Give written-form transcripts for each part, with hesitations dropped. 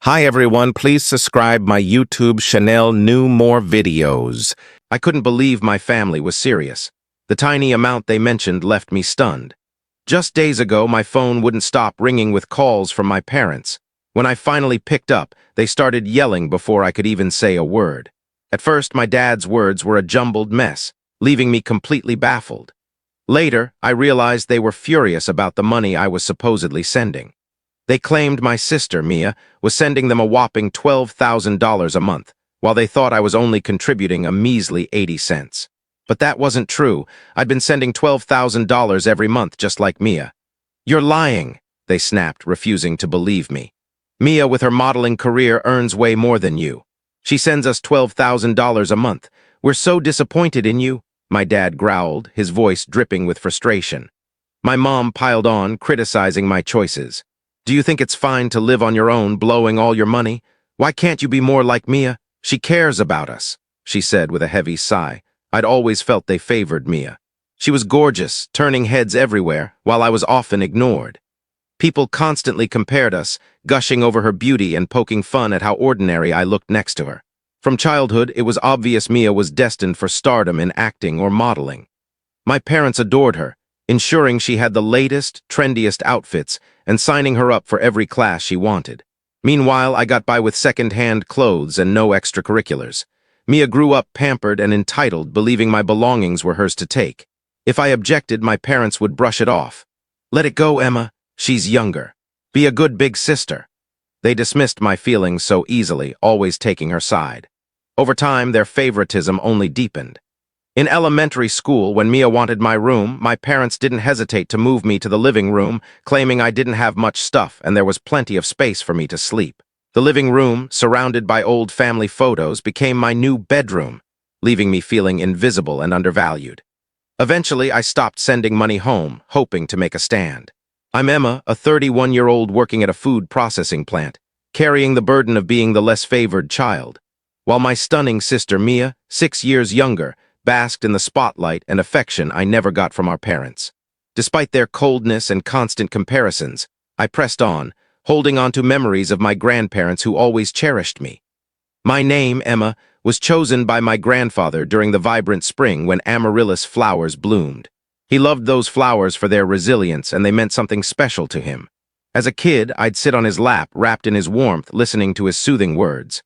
Hi everyone, please subscribe my YouTube channel new more videos. I couldn't believe my family was serious. The tiny amount they mentioned left me stunned. Just days ago, my phone wouldn't stop ringing with calls from my parents. When I finally picked up, they started yelling before I could even say a word. At first, my dad's words were a jumbled mess, leaving me completely baffled. Later, I realized they were furious about the money I was supposedly sending. They claimed my sister, Mia, was sending them a whopping $12,000 a month, while they thought I was only contributing a measly 80 cents. But that wasn't true. I'd been sending $12,000 every month just like Mia. "You're lying," they snapped, refusing to believe me. "Mia, with her modeling career, earns way more than you. She sends us $12,000 a month. We're so disappointed in you," my dad growled, his voice dripping with frustration. My mom piled on, criticizing my choices. "Do you think it's fine to live on your own, blowing all your money? Why can't you be more like Mia? She cares about us," she said with a heavy sigh. I'd always felt they favored Mia. She was gorgeous, turning heads everywhere, while I was often ignored. People constantly compared us, gushing over her beauty and poking fun at how ordinary I looked next to her. From childhood, it was obvious Mia was destined for stardom in acting or modeling. My parents adored her, ensuring she had the latest, trendiest outfits and signing her up for every class she wanted. Meanwhile, I got by with second-hand clothes and no extracurriculars. Mia grew up pampered and entitled, believing my belongings were hers to take. If I objected, my parents would brush it off. "Let it go, Emma. She's younger. Be a good big sister." They dismissed my feelings so easily, always taking her side. Over time, their favoritism only deepened. In elementary school, when Mia wanted my room, my parents didn't hesitate to move me to the living room, claiming I didn't have much stuff and there was plenty of space for me to sleep. The living room, surrounded by old family photos, became my new bedroom, leaving me feeling invisible and undervalued. Eventually, I stopped sending money home, hoping to make a stand. I'm Emma, a 31-year-old working at a food processing plant, carrying the burden of being the less favored child, while my stunning sister Mia, 6 years younger, basked in the spotlight and affection I never got from our parents. Despite their coldness and constant comparisons, I pressed on, holding on to memories of my grandparents who always cherished me. My name, Emma, was chosen by my grandfather during the vibrant spring when amaryllis flowers bloomed. He loved those flowers for their resilience, and they meant something special to him. As a kid, I'd sit on his lap, wrapped in his warmth, listening to his soothing words.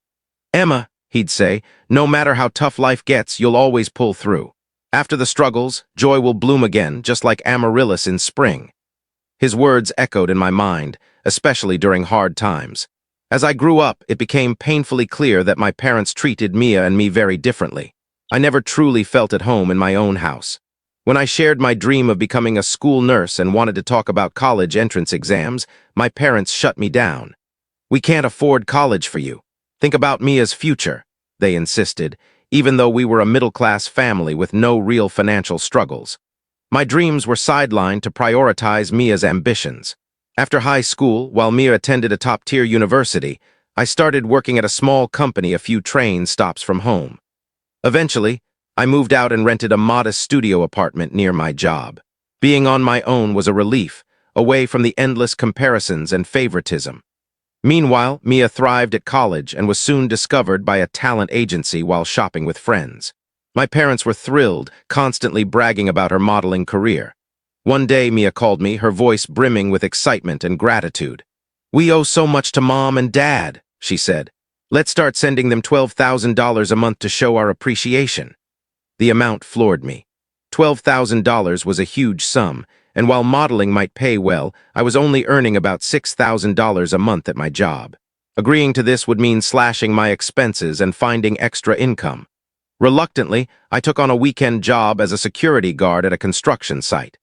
"Emma," he'd say, "no matter how tough life gets, you'll always pull through. After the struggles, joy will bloom again, just like amaryllis in spring." His words echoed in my mind, especially during hard times. As I grew up, it became painfully clear that my parents treated Mia and me very differently. I never truly felt at home in my own house. When I shared my dream of becoming a school nurse and wanted to talk about college entrance exams, my parents shut me down. "We can't afford college for you. Think about Mia's future," they insisted, even though we were a middle-class family with no real financial struggles. My dreams were sidelined to prioritize Mia's ambitions. After high school, while Mia attended a top-tier university, I started working at a small company a few train stops from home. Eventually, I moved out and rented a modest studio apartment near my job. Being on my own was a relief, away from the endless comparisons and favoritism. Meanwhile, Mia thrived at college and was soon discovered by a talent agency while shopping with friends. My parents were thrilled, constantly bragging about her modeling career. One day, Mia called me, her voice brimming with excitement and gratitude. "We owe so much to Mom and Dad," she said. "Let's start sending them $12,000 a month to show our appreciation." The amount floored me. $12,000 was a huge sum, and while modeling might pay well, I was only earning about $6,000 a month at my job. Agreeing to this would mean slashing my expenses and finding extra income. Reluctantly, I took on a weekend job as a security guard at a construction site.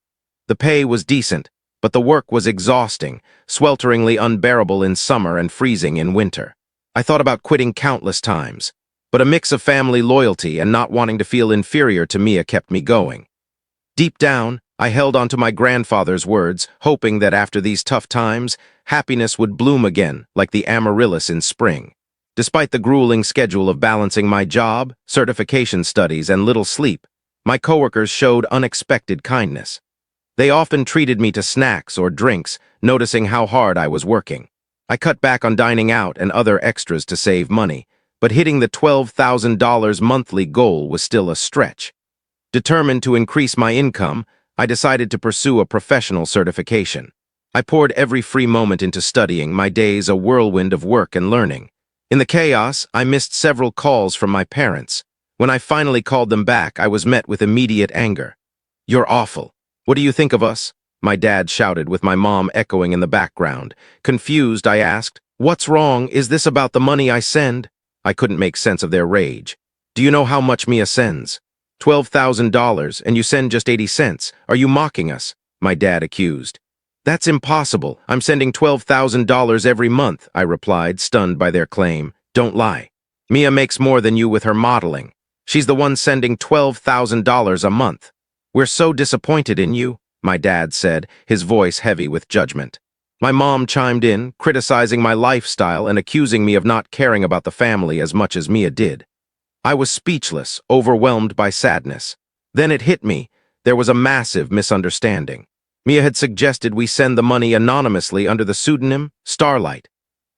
The pay was decent, but the work was exhausting, swelteringly unbearable in summer and freezing in winter. I thought about quitting countless times, but a mix of family loyalty and not wanting to feel inferior to Mia kept me going. Deep down, I held on to my grandfather's words, hoping that after these tough times, happiness would bloom again, like the amaryllis in spring. Despite the grueling schedule of balancing my job, certification studies, and little sleep, my coworkers showed unexpected kindness. They often treated me to snacks or drinks, noticing how hard I was working. I cut back on dining out and other extras to save money, but hitting the $12,000 monthly goal was still a stretch. Determined to increase my income, I decided to pursue a professional certification. I poured every free moment into studying, my days a whirlwind of work and learning. In the chaos, I missed several calls from my parents. When I finally called them back, I was met with immediate anger. "You're awful. What do you think of us?" my dad shouted, with my mom echoing in the background. Confused, I asked, "What's wrong? Is this about the money I send?" I couldn't make sense of their rage. "Do you know how much Mia sends? $12,000, and you send just 80 cents. Are you mocking us?" my dad accused. "That's impossible. I'm sending $12,000 every month," I replied, stunned by their claim. "Don't lie. Mia makes more than you with her modeling. She's the one sending $12,000 a month. We're so disappointed in you," my dad said, his voice heavy with judgment. My mom chimed in, criticizing my lifestyle and accusing me of not caring about the family as much as Mia did. I was speechless, overwhelmed by sadness. Then it hit me. There was a massive misunderstanding. Mia had suggested we send the money anonymously under the pseudonym Starlight.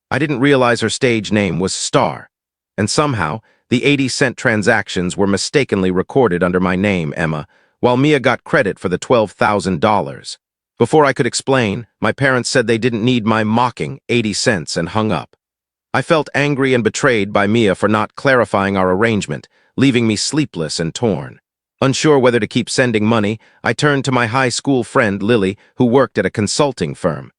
I didn't realize her stage name was Star, and somehow the 80-cent transactions were mistakenly recorded under my name, Emma, while Mia got credit for the $12,000. Before I could explain, my parents said they didn't need my mocking 80 cents and hung up. I felt angry and betrayed by Mia for not clarifying our arrangement, leaving me sleepless and torn. Unsure whether to keep sending money, I turned to my high school friend Lily, who worked at a consulting firm.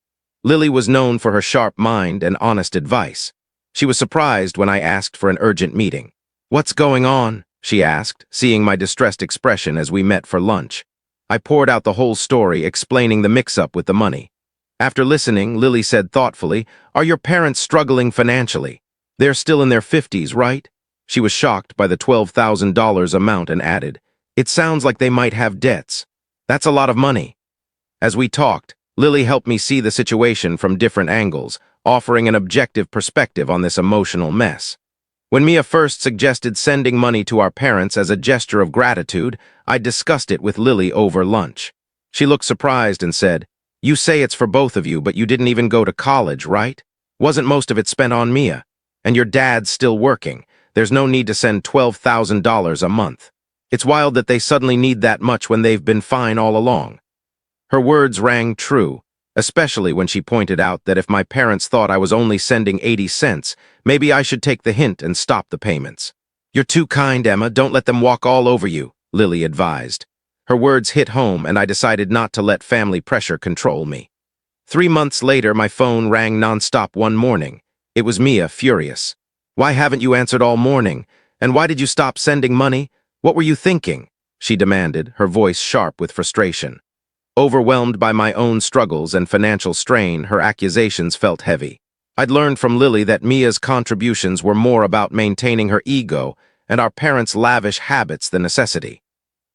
Lily was known for her sharp mind and honest advice. She was surprised when I asked for an urgent meeting. "What's going on?" she asked, seeing my distressed expression as we met for lunch. I poured out the whole story, explaining the mix-up with the money. After listening, Lily said thoughtfully, "Are your parents struggling financially? They're still in their 50s, right?" She was shocked by the $12,000 amount and added, "It sounds like they might have debts. That's a lot of money." As we talked, Lily helped me see the situation from different angles, offering an objective perspective on this emotional mess. When Mia first suggested sending money to our parents as a gesture of gratitude, I discussed it with Lily over lunch. She looked surprised and said, "You say it's for both of you, but you didn't even go to college, right? Wasn't most of it spent on Mia? And your dad's still working. There's no need to send $12,000 a month. It's wild that they suddenly need that much when they've been fine all along." Her words rang true, especially when she pointed out that if my parents thought I was only sending 80 cents, maybe I should take the hint and stop the payments. "You're too kind, Emma. Don't let them walk all over you," Lily advised. Her words hit home, and I decided not to let family pressure control me. 3 months later, my phone rang nonstop one morning. It was Mia, furious. "Why haven't you answered all morning? And why did you stop sending money? What were you thinking?" she demanded, her voice sharp with frustration. Overwhelmed by my own struggles and financial strain, her accusations felt heavy. I'd learned from Lily that Mia's contributions were more about maintaining her ego and our parents' lavish habits than necessity.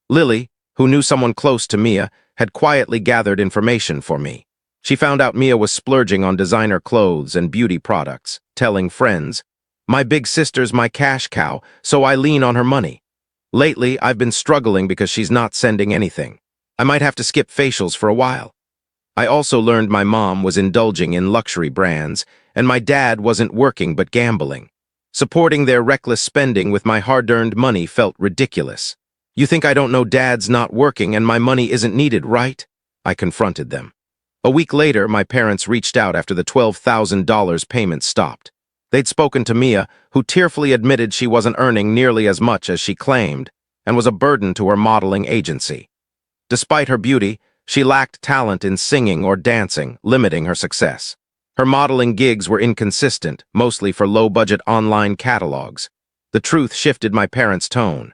Lily, who knew someone close to Mia, had quietly gathered information for me. She found out Mia was splurging on designer clothes and beauty products, telling friends, "My big sister's my cash cow, so I lean on her money. Lately, I've been struggling because she's not sending anything. I might have to skip facials for a while." I also learned my mom was indulging in luxury brands, and my dad wasn't working but gambling. Supporting their reckless spending with my hard-earned money felt ridiculous. "You think I don't know Dad's not working and my money isn't needed, right?" I confronted them. A week later, my parents reached out after the $12,000 payment stopped. They'd spoken to Mia, who tearfully admitted she wasn't earning nearly as much as she claimed and was a burden to her modeling agency. Despite her beauty, she lacked talent in singing or dancing, limiting her success. Her modeling gigs were inconsistent, mostly for low-budget online catalogs. The truth shifted my parents' tone.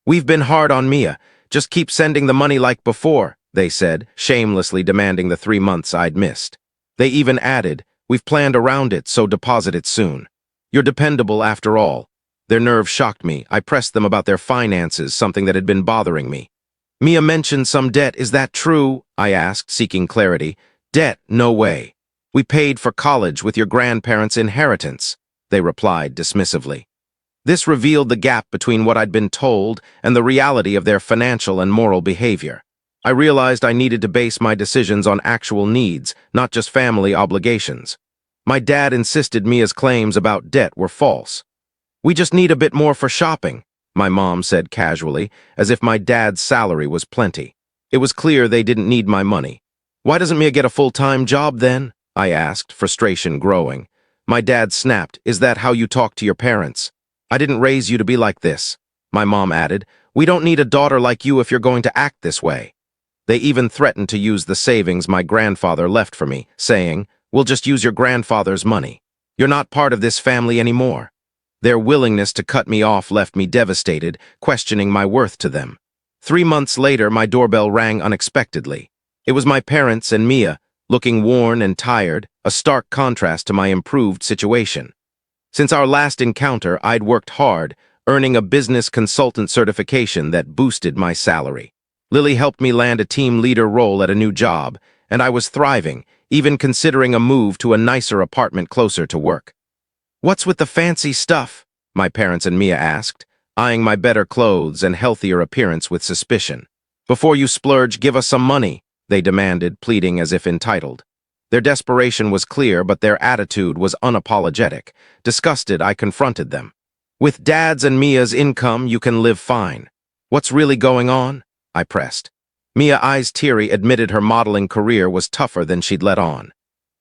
"We've been hard on Mia. Just keep sending the money like before," they said, shamelessly demanding the 3 months I'd missed. They even added, "We've planned around it, so deposit it soon. You're dependable after all." Their nerve shocked me. I pressed them about their finances, something that had been bothering me. "Mia mentioned some debt. Is that true?" I asked, seeking clarity. "Debt? No way. We paid for college with your grandparents' inheritance," they replied dismissively. This revealed the gap between what I'd been told and the reality of their financial and moral behavior. I realized I needed to base my decisions on actual needs, not just family obligations. My dad insisted Mia's claims about debt were false. "We just need a bit more for shopping," my mom said casually, as if my dad's salary was plenty. It was clear they didn't need my money. "Why doesn't Mia get a full-time job then?" I asked, frustration growing. My dad snapped, "Is that how you talk to your parents? I didn't raise you to be like this." My mom added, "We don't need a daughter like you if you're going to act this way." They even threatened to use the savings my grandfather left for me, saying, "We'll just use your grandfather's money. You're not part of this family anymore." Their willingness to cut me off left me devastated, questioning my worth to them. 3 months later, my doorbell rang unexpectedly. It was my parents and Mia, looking worn and tired, a stark contrast to my improved situation. Since our last encounter, I'd worked hard, earning a business consultant certification that boosted my salary. Lily helped me land a team leader role at a new job, and I was thriving, even considering a move to a nicer apartment closer to work. "What's with the fancy stuff?" my parents and Mia asked, eyeing my better clothes and healthier appearance with suspicion. "Before you splurge, give us some money," they demanded, pleading as if entitled. Their desperation was clear, but their attitude was unapologetic. Disgusted, I confronted them. "With Dad's and Mia's income, you can live fine. What's really going on?" I pressed. Mia, eyes teary, admitted her modeling career was tougher than she'd let on.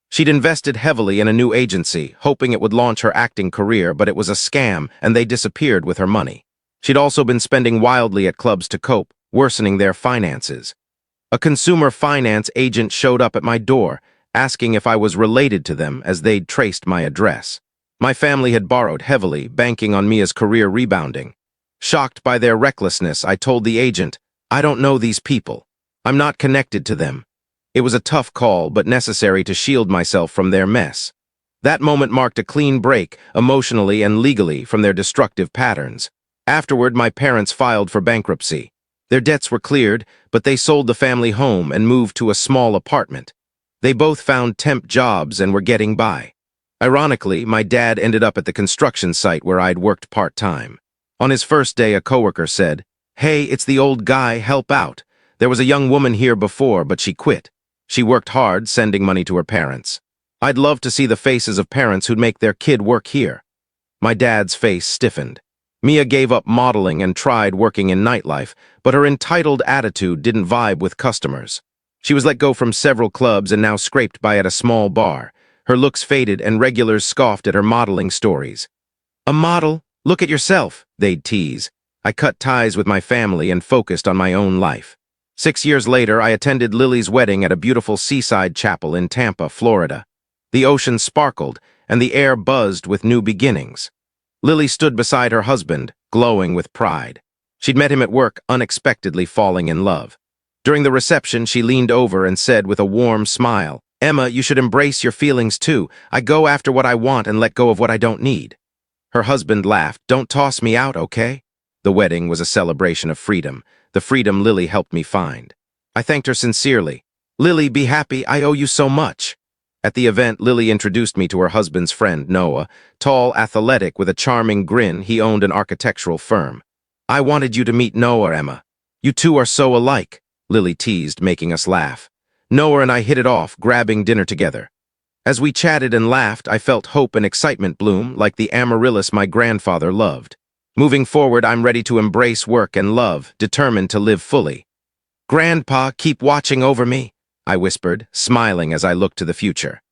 She'd invested heavily in a new agency, hoping it would launch her acting career, but it was a scam, and they disappeared with her money. She'd also been spending wildly at clubs to cope, worsening their finances. A consumer finance agent showed up at my door, asking if I was related to them as they'd traced my address. My family had borrowed heavily, banking on Mia's career rebounding. Shocked by their recklessness, I told the agent, "I don't know these people. I'm not connected to them." It was a tough call, but necessary to shield myself from their mess. That moment marked a clean break, emotionally and legally, from their destructive patterns. Afterward, my parents filed for bankruptcy. Their debts were cleared, but they sold the family home and moved to a small apartment. They both found temp jobs and were getting by. Ironically, my dad ended up at the construction site where I'd worked part-time. On his first day, a coworker said, "Hey, it's the old guy, help out. There was a young woman here before, but she quit. She worked hard, sending money to her parents. I'd love to see the faces of parents who'd make their kid work here." My dad's face stiffened. Mia gave up modeling and tried working in nightlife, but her entitled attitude didn't vibe with customers. She was let go from several clubs and now scraped by at a small bar. Her looks faded and regulars scoffed at her modeling stories. "A model? Look at yourself," they'd tease. I cut ties with my family and focused on my own life. 6 years later, I attended Lily's wedding at a beautiful seaside chapel in Tampa, Florida. The ocean sparkled, and the air buzzed with new beginnings. Lily stood beside her husband, glowing with pride. She'd met him at work, unexpectedly falling in love. During the reception, she leaned over and said with a warm smile, "Emma, you should embrace your feelings too. I go after what I want and let go of what I don't need." Her husband laughed, "Don't toss me out, okay?" The wedding was a celebration of freedom, the freedom Lily helped me find. I thanked her sincerely. "Lily, be happy, I owe you so much." At the event, Lily introduced me to her husband's friend, Noah. Tall, athletic, with a charming grin, he owned an architectural firm. "I wanted you to meet Noah, Emma. You two are so alike," Lily teased, making us laugh. Noah and I hit it off, grabbing dinner together. As we chatted and laughed, I felt hope and excitement bloom, like the amaryllis my grandfather loved. Moving forward, I'm ready to embrace work and love, determined to live fully. "Grandpa, keep watching over me," I whispered, smiling as I looked to the future.